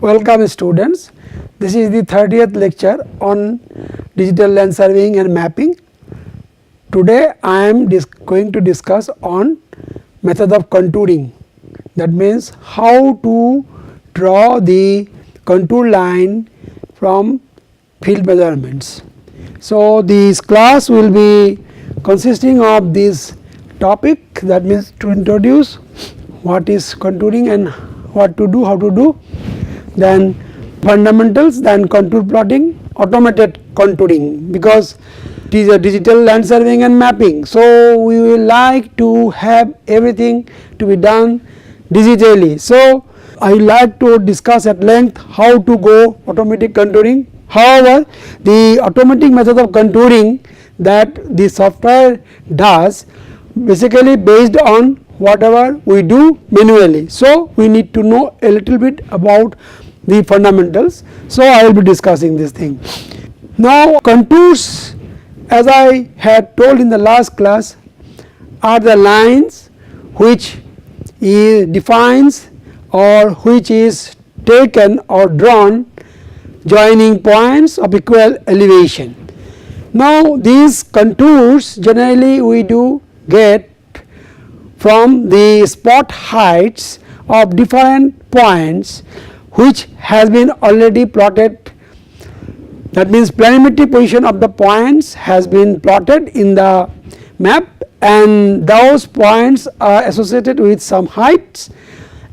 Welcome students, this is the 30th lecture on digital land surveying and mapping. Today I am going to discuss on method of contouring, that means how to draw the contour line from field measurements. So this class will be consisting of this topic, that means to introduce what is contouring and what to do, how to do, then fundamentals, then contour plotting, automated contouring, because it is a digital land surveying and mapping. So we will like to have everything to be done digitally. So I like to discuss at length how to go automatic contouring. However, the automatic method of contouring that the software does basically based on whatever we do manually. So we need to know a little bit about the fundamentals. So I will be discussing this thing. Now contours, as I had told in the last class, are the lines which defines or which is taken or drawn joining points of equal elevation. Now these contours generally we do get from the spot heights of different points which has been already plotted. That means planimetric position of the points has been plotted in the map, and those points are associated with some heights,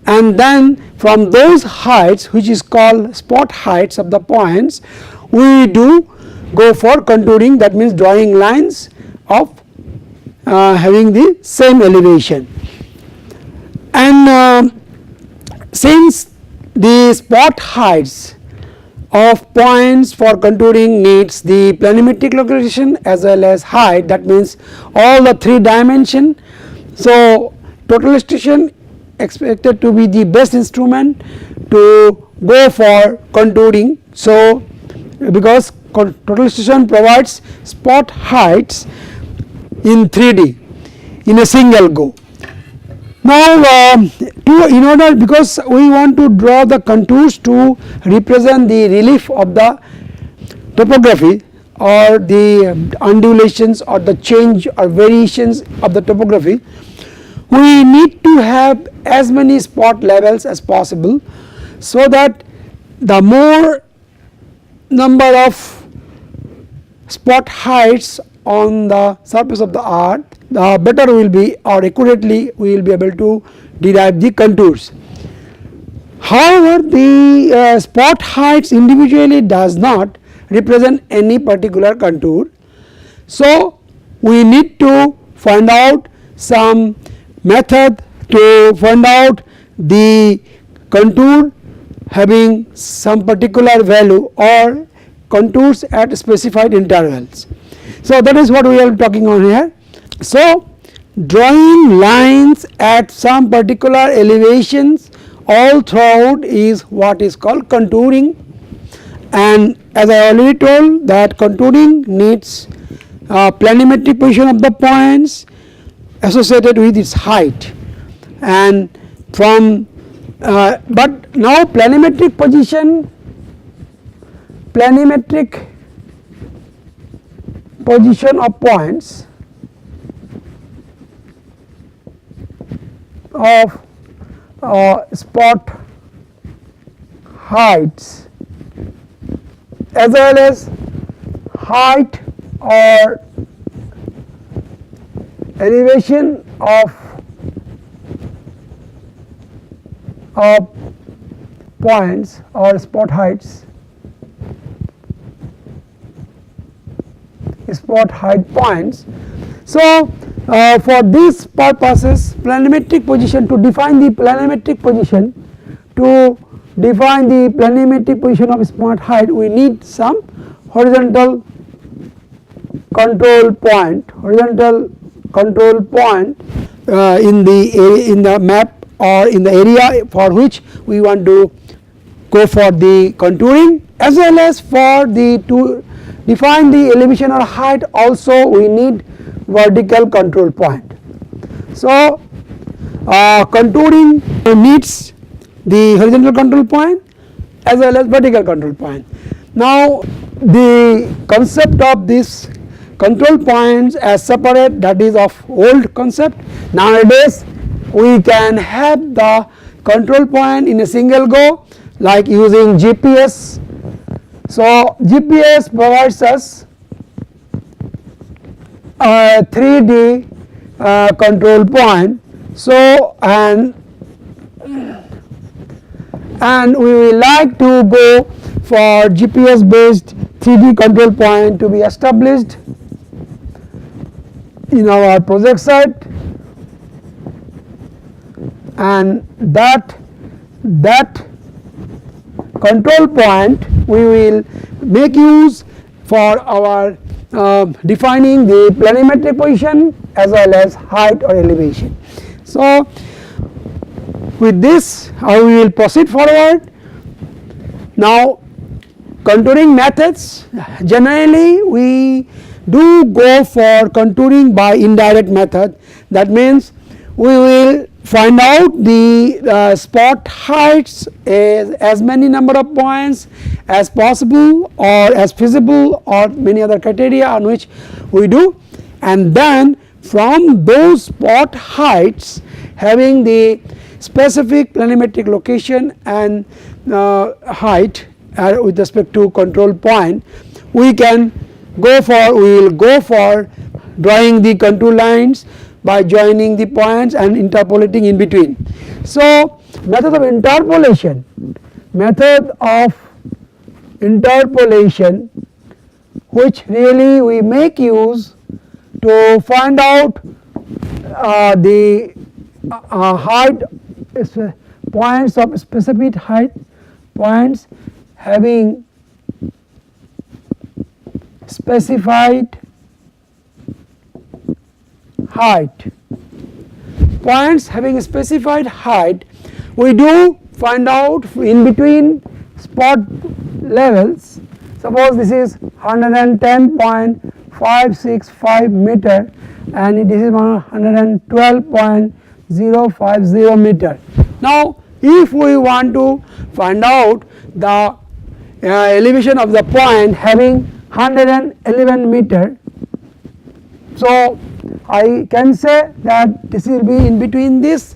and then from those heights, which is called spot heights of the points, we do go for contouring, that means drawing lines of having the same elevation. And since the spot heights of points for contouring needs the planimetric localization as well as height, that means all the 3 dimension. So total station expected to be the best instrument to go for contouring. So because total station provides spot heights in 3D in a single go. Now in order, because we want to draw the contours to represent the relief of the topography or the undulations or the change or variations of the topography, we need to have as many spot levels as possible, so that the more number of spot heights on the surface of the earth, the better will be, or accurately we will be able to derive the contours. However, the spot heights individually does not represent any particular contour. So we need to find out some method to find out the contour having some particular value or contours at specified intervals. So that is what we are talking on here. So drawing lines at some particular elevations all throughout is what is called contouring, and as I already told that contouring needs planimetric position of the points associated with its height, and from but now planimetric position of points of spot heights as well as height or elevation of points or spot heights, spot height points. So for these purposes, planimetric position, to define the planimetric position, of spot height, we need some horizontal control point, in the map or in the area for which we want to go for the contouring, as well as for the to define the elevation or height also we need vertical control point. So contouring needs the horizontal control point, as well as vertical control point. Now the concept of this control points as separate, that is of old concept. Nowadays we can have the control point in a single go, like using GPS. So GPS provides us a 3D control point. So and we will like to go for GPS based 3D control point to be established in our project site, and that control point we will make use for our defining the planimetric position as well as height or elevation. So with this we will proceed forward. Now contouring methods, generally we do go for contouring by indirect method. That means we will find out the spot heights as many number of points as possible or as feasible, or many other criteria on which we do, and then from those spot heights having the specific planimetric location and height with respect to control point, we will go for drawing the contour lines by joining the points and interpolating in between. So method of interpolation, which really we make use to find out the height points of specific height, points having specified height. Points having a specified height, we do find out in between spot levels. Suppose this is 110.565 meter and this is 112.050 meter. Now if we want to find out the elevation of the point having 111 meter, so I can say that this will be in between this,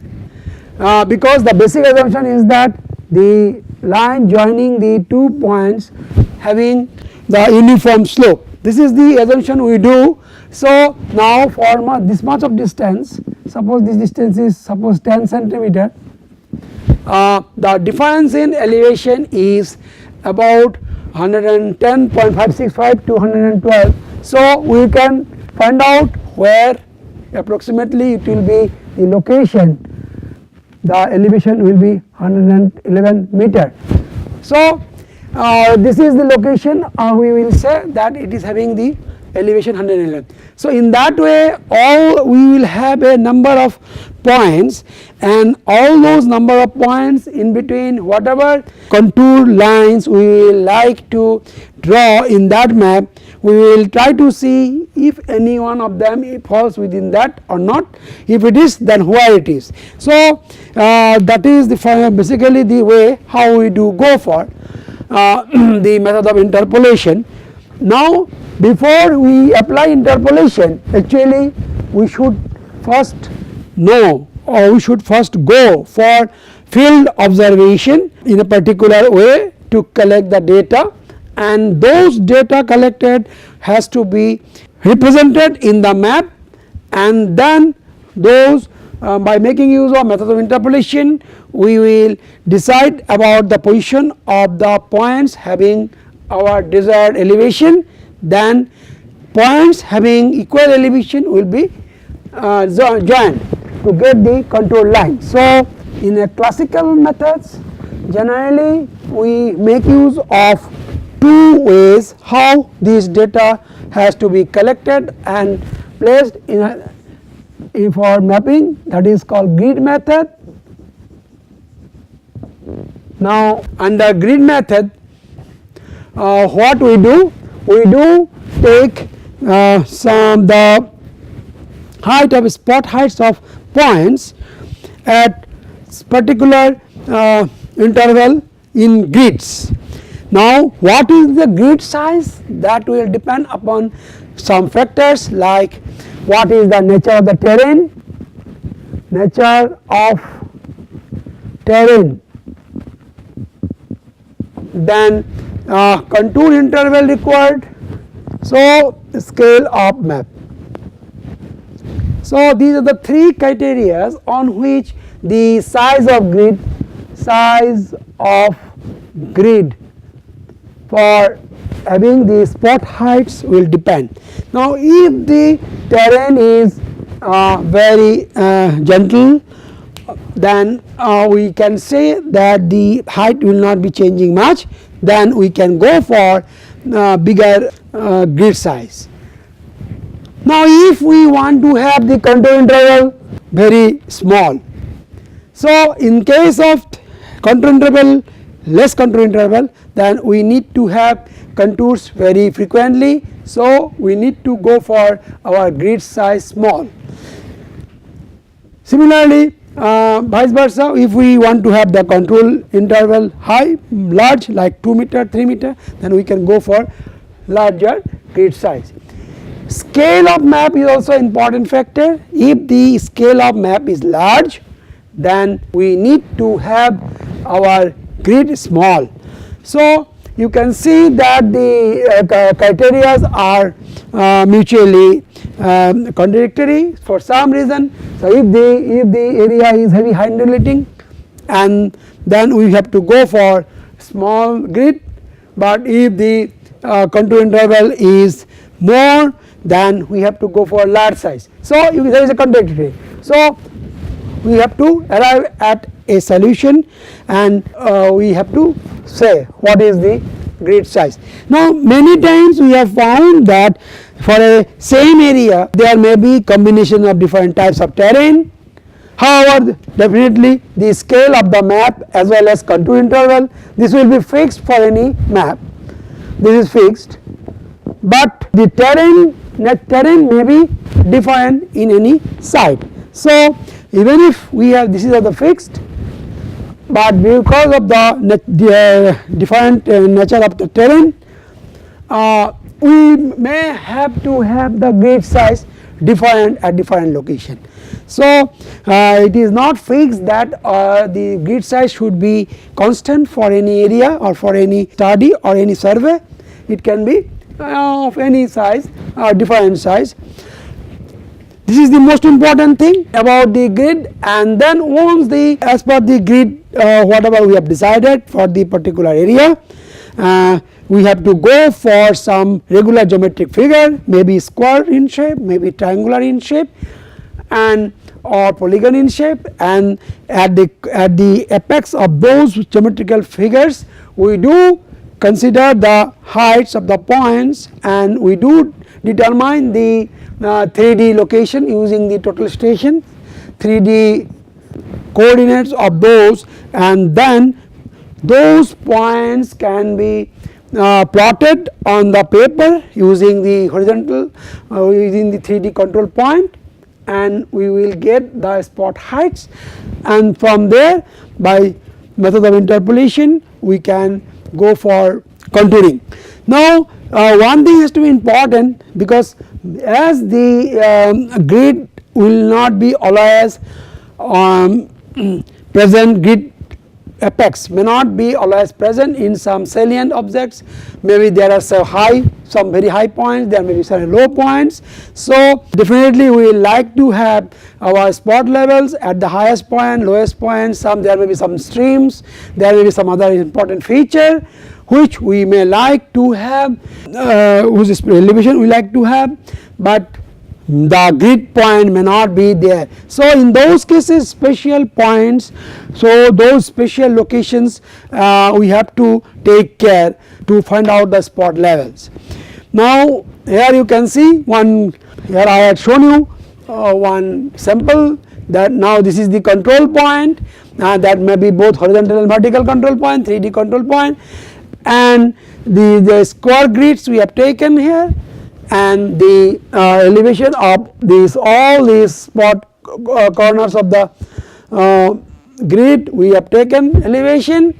because the basic assumption is that the line joining the 2 points having the uniform slope. This is the assumption we do. So now for this much of distance, suppose this distance is 10 centimeter, the difference in elevation is about 110.565 to 112. So we can find out where approximately it will be the location, the elevation will be 111 meter. So this is the location, we will say that it is having the elevation 111. So in that way we will have a number of points, and all those number of points in between whatever contour lines we will like to draw in that map, we will try to see if any one of them falls within that or not. If it is, then where it is. So that is basically the way how we do go for the method of interpolation. Now before we apply interpolation, actually we should first know, or we should first go for field observation in a particular way to collect the data, and those data collected has to be represented in the map, and then those by making use of method of interpolation we will decide about the position of the points having our desired elevation. Then points having equal elevation will be joined to get the contour line. So in a classical methods, generally we make use of two ways how this data has to be collected and placed for mapping, that is called grid method. Now under grid method, what we do take the height of spot heights of points at particular interval in grids. Now what is the grid size? That will depend upon some factors like what is the nature of the terrain, then contour interval required, so scale of map. So these are the three criteria on which the size of grid for having the spot heights will depend. Now if the terrain is very gentle, then we can say that the height will not be changing much, then we can go for bigger grid size. Now if we want to have the contour interval very small, so in case of contour interval, less contour interval, then we need to have contours very frequently, so we need to go for our grid size small. Similarly, vice versa, if we want to have the contour interval large like 2 meter, 3 meter, then we can go for larger grid size. Scale of map is also important factor. If the scale of map is large, then we need to have our grid small. So you can see that the criteria are mutually contradictory for some reason. So if the area is heavy high undulating, and then we have to go for small grid, but if the contour interval is more, then we have to go for large size. So there is a contradictory. So we have to arrive at a solution, and we have to say what is the grid size. Now many times we have found that for a same area there may be combination of different types of terrain. However, definitely the scale of the map as well as contour interval, this will be fixed for any map, this is fixed, but the terrain may be different in any site. So even if we have this is the fixed, but because of the different nature of the terrain, we may have to have the grid size different at different location. So it is not fixed that the grid size should be constant for any area or for any study or any survey. It can be of any size or different size. This is the most important thing about the grid, and then once as per the grid whatever we have decided for the particular area, we have to go for some regular geometric figure, maybe square in shape, maybe triangular in shape, and or polygon in shape, and at the apex of those geometrical figures we do consider the heights of the points, and we do determine the 3D location using the total station, 3D coordinates of those, and then those points can be plotted on the paper using the horizontal using the 3D control point, and we will get the spot heights, and from there by method of interpolation we can go for contouring. Now one thing has to be important, because as the grid will not be always present, grid apex may not be always present in some salient objects, maybe there are some very high points, there may be some low points. So definitely we like to have our spot levels at the highest point, lowest point, there may be some streams, there may be some other important feature which we may like to have, whose elevation we like to have, but the grid point may not be there. So in those cases special points, so those special locations we have to take care to find out the spot levels. Now here you can see here I had shown you one sample, that now this is the control point, that may be both horizontal and vertical control point, 3D control point, and the square grids we have taken here, and the elevation of all these spot corners of the grid we have taken elevation,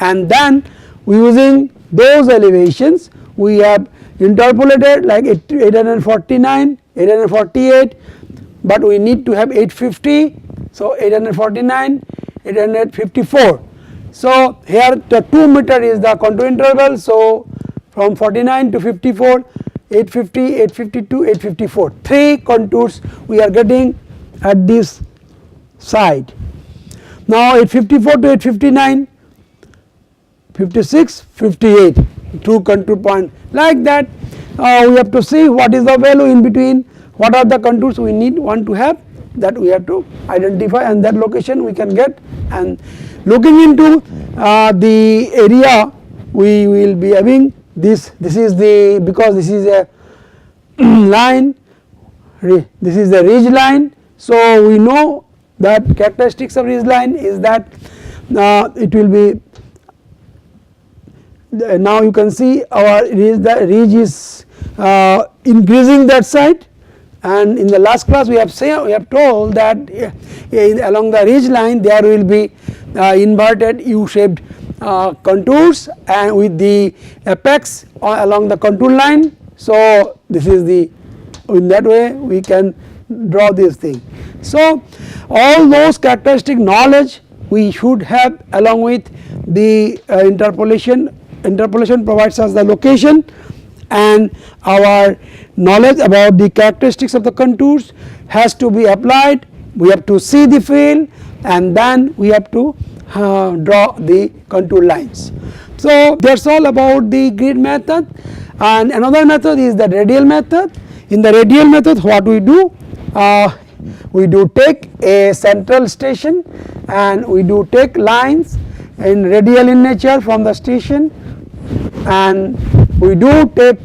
and then using those elevations we have interpolated like 849, 848, but we need to have 850, so 849, 854. So here the 2 meter is the contour interval, so from 49 to 54, 850, 852, 854, 3 contours we are getting at this side. Now 854 to 859, 56, 58, 2 contour point like that. We have to see what is the value in between, what are the contours we want to have, that we have to identify, and that location we can get. And looking into the area, we will be having this is the, because this is a line, this is the ridge line, so we know that characteristics of ridge line is that it will be, now you can see our ridge, the ridge is increasing that side, and in the last class we have told that along the ridge line there will be inverted U-shaped contours and with the apex along the contour line. So this is the, in that way we can draw this thing. So all those characteristic knowledge we should have along with the interpolation. Interpolation provides us the location, and our knowledge about the characteristics of the contours has to be applied. We have to see the field and then we have to draw the contour lines. So that is all about the grid method. And another method is the radial method. In the radial method, what we do take a central station and we do take lines in radial in nature from the station, and we do take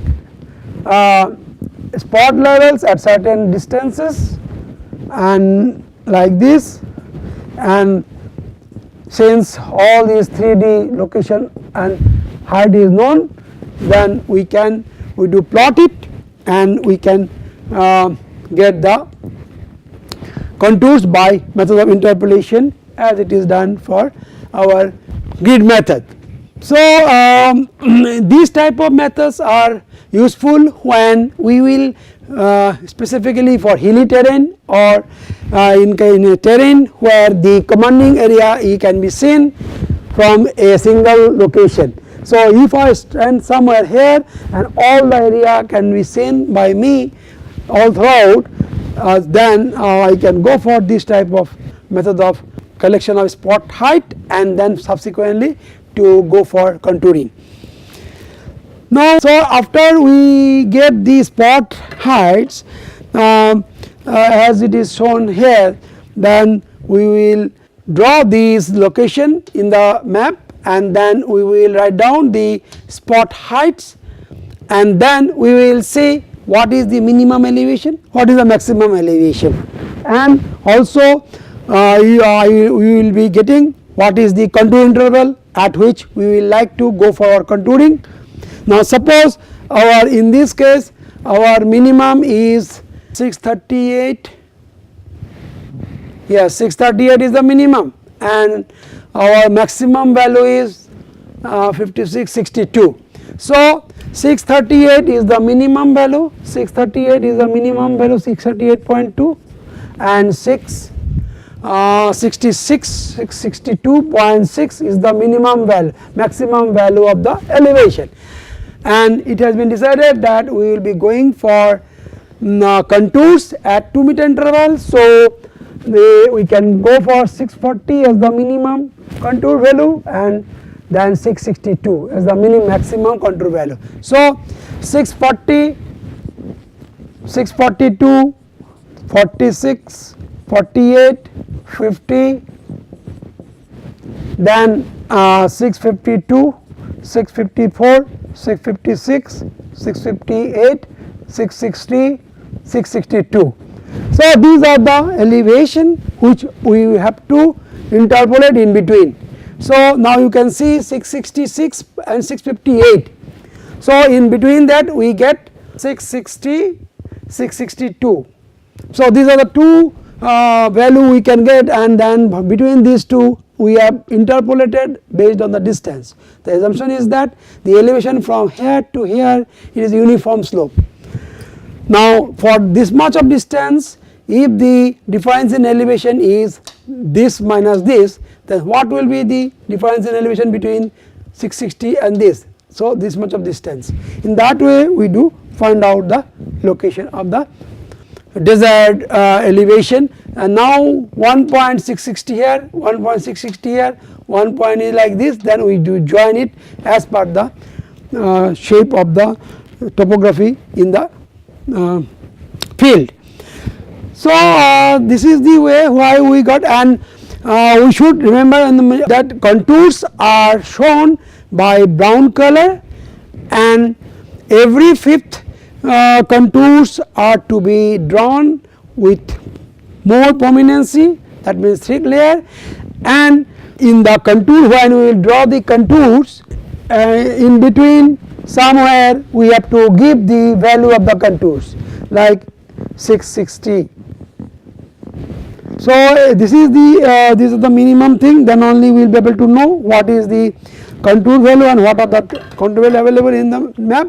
spot levels at certain distances and like this, and since all these 3D location and height is known, then we do plot it and we can get the contours by method of interpolation as it is done for our grid method. So these type of methods are useful when we will specifically for hilly terrain or in a terrain where the commanding area can be seen from a single location. So if I stand somewhere here and all the area can be seen by me all throughout, then I can go for this type of method of collection of spot height and then subsequently to go for contouring. Now, so after we get the spot heights as it is shown here, then we will draw these location in the map and then we will write down the spot heights, and then we will see what is the minimum elevation, what is the maximum elevation, and also we will be getting what is the contour interval at which we will like to go for our contouring. Now suppose our, in this case our minimum is 638, yes 638 is the minimum, and our maximum value is 5662. So 638 is the minimum value, 638 is the minimum value, 638.2, and 662.6 is the minimum value, maximum value of the elevation. And it has been decided that we will be going for contours at 2 meter interval. So we can go for 640 as the minimum contour value and then 662 as the maximum contour value. So 640, 642, 46, 48, 50, then 652, 654, 656, 658, 660, 662. So these are the elevation which we have to interpolate in between. So now you can see 666 and 658. So in between that we get 660, 662. So these are the two value we can get, and then between these two we have interpolated based on the distance. The assumption is that the elevation from here to here it is uniform slope. Now for this much of distance, if the difference in elevation is this minus this, then what will be the difference in elevation between 660 and this? So this much of distance. In that way we do find out the location of the desired elevation, and now 1.660 here, 1.660 here, 1 point is like this, then we do join it as per the shape of the topography in the field. So this is the way why we got, and we should remember that contours are shown by brown color, and every fifth contours are to be drawn with more prominency, that means thick layer, and in the contour when we will draw the contours in between somewhere we have to give the value of the contours like 660. So this is the minimum thing, then only we will be able to know what is the contour value and what are the contour value available in the map.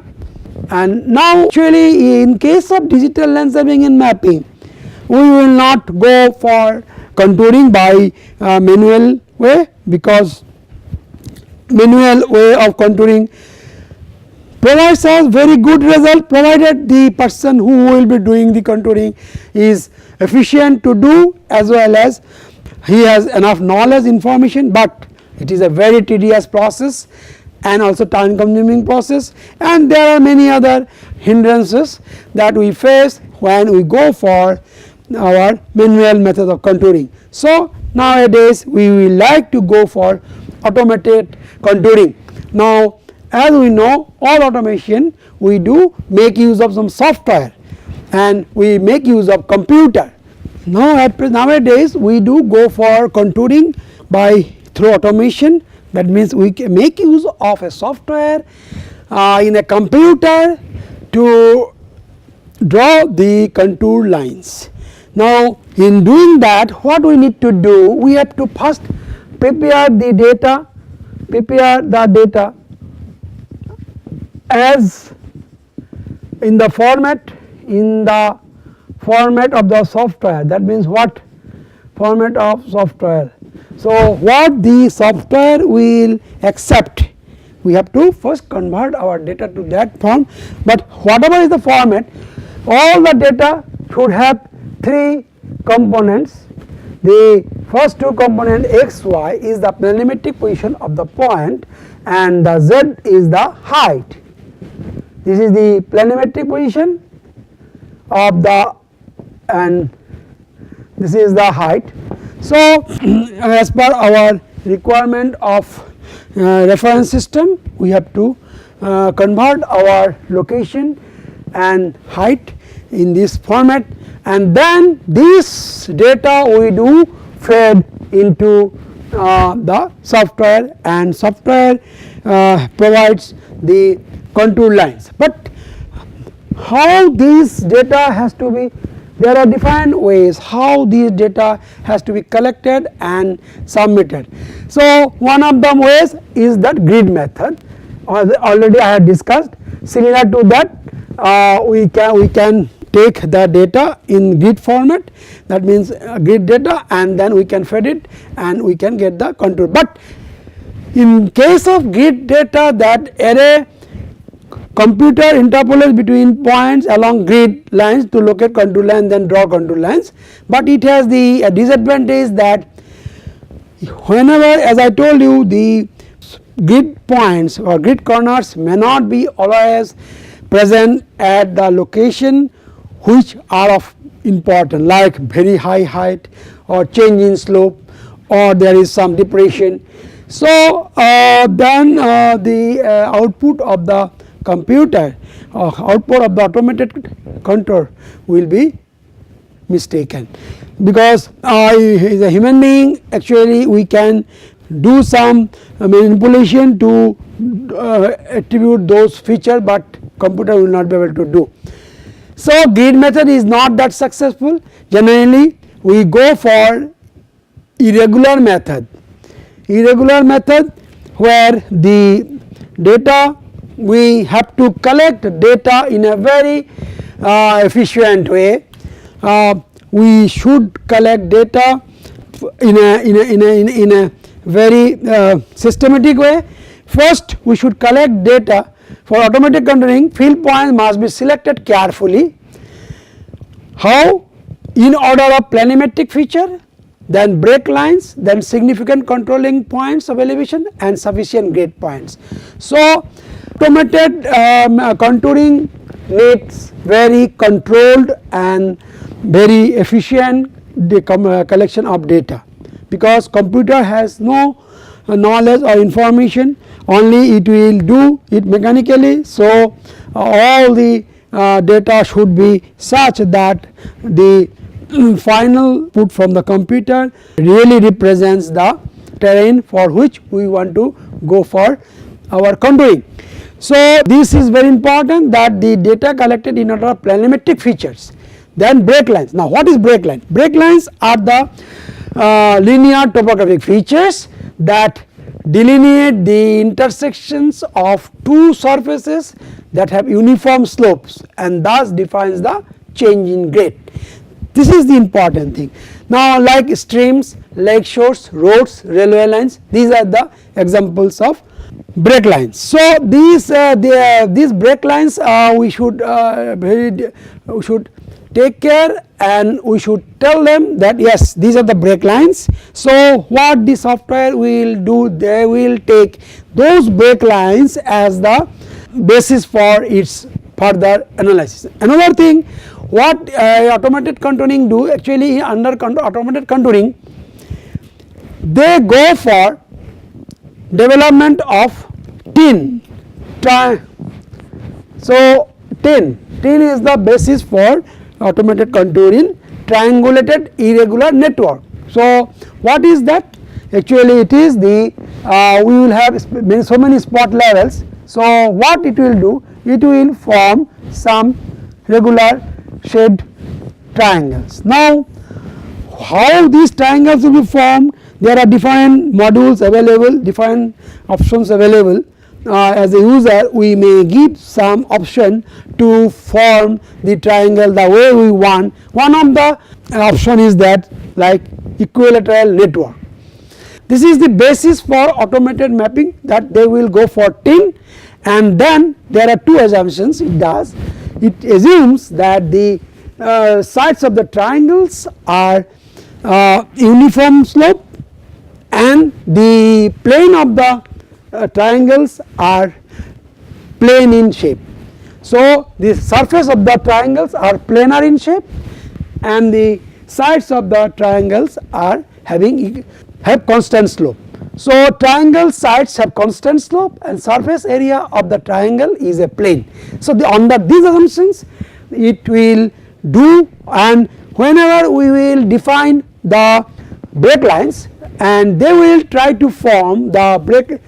And now actually in case of digital land surveying and mapping, we will not go for contouring by manual way, because manual way of contouring provides us very good result provided the person who will be doing the contouring is efficient to do, as well as he has enough knowledge information, but it is a very tedious process and also time consuming process, and there are many other hindrances that we face when we go for our manual method of contouring. So nowadays we will like to go for automated contouring. Now as we know, all automation we do make use of some software and we make use of computer. Now nowadays we do go for contouring by through automation, that means we can make use of a software in a computer to draw the contour lines. Now in doing that, what we need to do, we have to first prepare the data as in the format of the software, that means what format of software. So what the software will accept, we have to first convert our data to that form, but whatever is the format, all the data should have three components. The first two component x, y is the planimetric position of the point and the z is the height. This is the planimetric position of the, and this is the height. So as per our requirement of reference system, we have to convert our location and height in this format, and then this data we do fed into the software, and software provides the contour lines. But how this data has to be, there are different ways how these data has to be collected and submitted. So one of the ways is that grid method, already I have discussed. Similar to that, we can take the data in grid format, that means grid data, and then we can feed it and we can get the contour. But in case of grid data, that array computer interpolates between points along grid lines to locate contour line, then draw contour lines, but it has the disadvantage that whenever, as I told you, the grid points or grid corners may not be always present at the location which are of importance, like very high height or change in slope, or there is some depression. So then the output of the computer, output of the automated contour will be mistaken, because as a human being actually we can do some manipulation to attribute those features, but computer will not be able to do. So grid method is not that successful. Generally we go for irregular method. Irregular method where the data, we have to collect data in a very efficient way. We should collect data in a very systematic way. First, we should collect data. For automatic contouring, field points must be selected carefully. How? In order of planimetric feature, then break lines, then significant controlling points of elevation and sufficient grade points. So, automated contouring needs very controlled and very efficient collection of data, because computer has no knowledge or information, only it will do it mechanically. So, all the data should be such that the final put from the computer really represents the terrain for which we want to go for our contouring. So, this is very important, that the data collected in order of planimetric features. Then break lines. Now, what is break line? Break lines are the linear topographic features that delineate the intersections of two surfaces that have uniform slopes, and thus defines the change in grade. This is the important thing. Now, like streams, lake shores, roads, railway lines, these are the examples of break lines. So, these break lines we should take care, and we should tell them that yes, these are the break lines. So, what the software will do, they will take those break lines as the basis for its further analysis. Another thing, what automated contouring do, actually under automated contouring, they go for development of tin. So, tin is the basis for automated contouring, triangulated irregular network. So, what is that? Actually, it is the we will have so many spot levels. So, what it will do? It will form some regular shaped triangles. Now, how these triangles will be formed? There are different modules available, different options available. As a user, we may give some option to form the triangle the way we want. One of the option is that like equilateral network. This is the basis for automated mapping, that they will go for tin, and then there are two assumptions it does. It assumes that the sides of the triangles are uniform slope, and the plane of the triangles are plane in shape. So, the surface of the triangles are planar in shape, and the sides of the triangles are have constant slope. So, triangle sides have constant slope, and surface area of the triangle is a plane. So, under these assumptions it will do, and whenever we will define the break lines, and they will try to form the break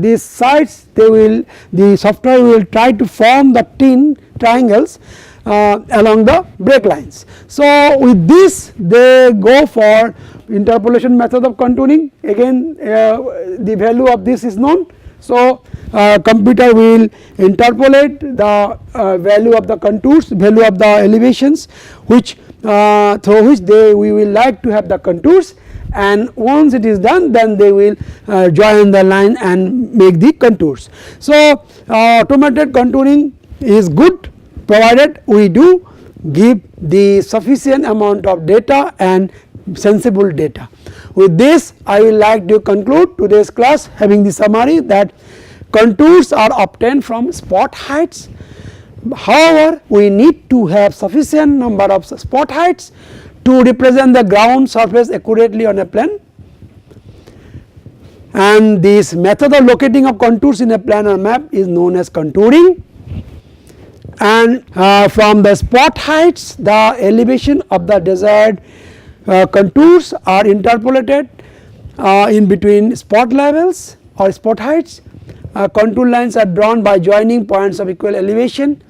these sides, the software will try to form the tin triangles along the break lines. So, with this they go for interpolation method of contouring. Again the value of this is known. So, computer will interpolate the value of the contours, value of the elevations, which through which we will like to have the contours, and once it is done, then they will join the line and make the contours. So, automated contouring is good, provided we do give the sufficient amount of data and sensible data. With this, I will like to conclude today's class, having the summary that contours are obtained from spot heights. However, we need to have sufficient number of spot heights to represent the ground surface accurately on a plane, and this method of locating of contours in a planar map is known as contouring. And from the spot heights, the elevation of the desired contours are interpolated in between spot levels or spot heights. Contour lines are drawn by joining points of equal elevation.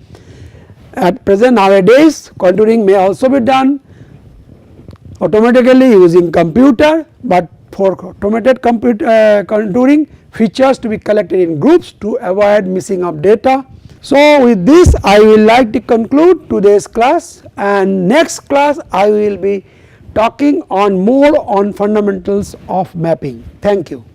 At present, nowadays, contouring may also be done automatically using computer, but for automated contouring, features to be collected in groups to avoid missing of data. So, with this I will like to conclude today's class, and next class I will be talking on more on fundamentals of mapping. Thank you.